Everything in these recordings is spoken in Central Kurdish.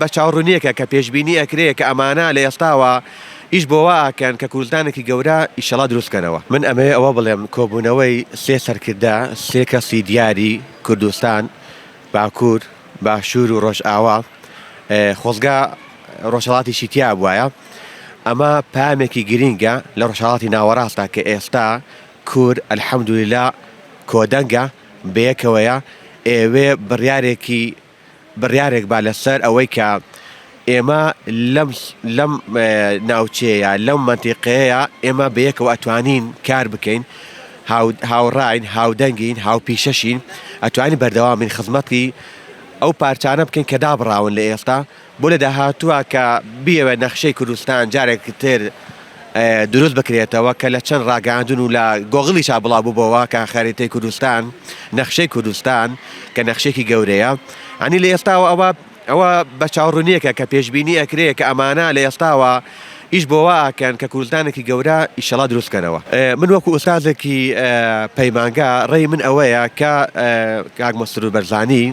بە چاوەڕوونیەکە کە پێشبینی ئەکرێ کە ئەمانە لە ئێستاوە ئیش بۆواکەن کە کوردستانێکی گەورە ئیشەڵا دروستکەنەوە. من ئەمێ ئەوە بڵێم کۆبوونەوەی سێ سەرکردا سێ کەسی دیاری کوردستان، باکوور، باشوور و ڕۆژئاوا خۆزگا ڕۆژهەڵاتیشی تیا بووایە. ئەمە پامێکی گرینگە لە ڕۆژهەڵاتی ناوەڕاستە کە ئێستا کورد ئەلحەمدولیلا کۆدەنگە بەیەکەوەیە. ئێوێ بڕیارێک با لەسەر ئەوەی کە ئێمە لەم ناوچەیە لەم مەنتیقەیە ئێمە بەیەکەوە ئەتوانین کار بکەین، هاوڕاین، هاودەنگین، هاوپیشەشین، ئەتوانین بەردەوامین خزمەتی ئەو پارچانە بکەین کە دابڕاون لە ئێستا بۆ لە داهاتووە کە بیەوە نەخشەی کوردستان جارێک تر دروست بکرێتەوە کە لە چەند ڕاگەاندون و لە گۆغڵیشا بڵاو بووبەوە کە خەریتەی کوردستان، نەخشەی کوردستان کە نەخشێکی گەورەیە. ئەنی لە ئێستاوە ئەوە بە چاوەڕوونیەکە کە پێشبینی ئەکرێ کە ئەمانە لە ئێستاوە ئیش بۆواکەن کە کوردستانێکی گەورە ئیشەڵا دروستکەنەوە. من وەکو ئوستازێکی پەیمانگا ڕێی من ئەوەیە کە کاک مەسرور بەرزانی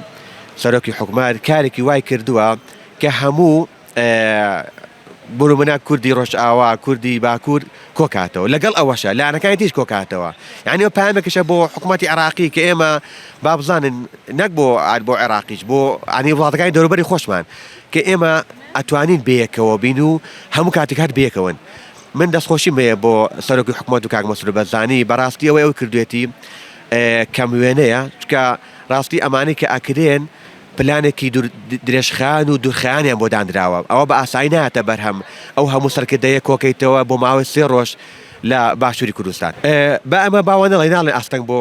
سەرۆکی حکومەت کارێکی وای کردووە کە هەموو برومنا کوردی ڕۆژئاوا، کوردی باکوور کۆکاتەوە، لەگەڵ ئەوەشە لایەنەکانی دیش کۆکاتەوە. یعنی ئەو پامێکشە بۆ حکوومەتی عێراقی کە ئێمە با بزانن نەک بۆ عێراقیش بۆ عنی وڵاتەکانی دەوروبەری خۆشمان کە ئێمە ئەتوانین بەیەکەوە بین و هەموو کاتێک هەر بەیەکەون. من دەستخۆشیم هەیە بۆ سەرۆکی حکوومەت و کاک مەسرور بەرزانی بەڕاستی ئەوەی کردوێتی کەم وێنەیە، چکە ڕاستی ئەمانەی کە ئەکرێن پلانێکی درێژخان و دوورخەیانیان بۆ دانراوە. ئەوە بە ئاسایی نایەتە بەرهەم ئەو هەموو سەرکردەیە کۆکەیتەوە بۆ ماوەی 3 ڕۆژ لە باشووری کوردستان. بە ئەمە باوەنەڵی ناڵێن ئاستەنگ بۆ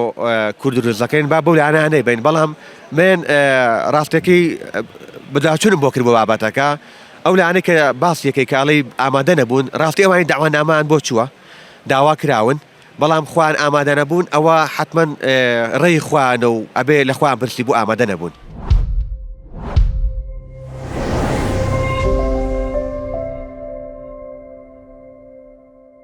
کورد دروستەکەین با بەو لایانە نەیبین، بەڵام من ڕاستەکەی بەداچوونم بۆ کرد بۆ بابەتەکە ئەو لایانەی کە باسیەکەی کاڵی ئامادە نەبوون. ڕاستی ئەوانی داوانامان بۆ چووە داوا کراون بەڵام خوان ئامادە نەبوون، ئەوە حتمما ڕێی خوانە و ئەبێ لە خوان برسی بوو ئامادە نەبوون.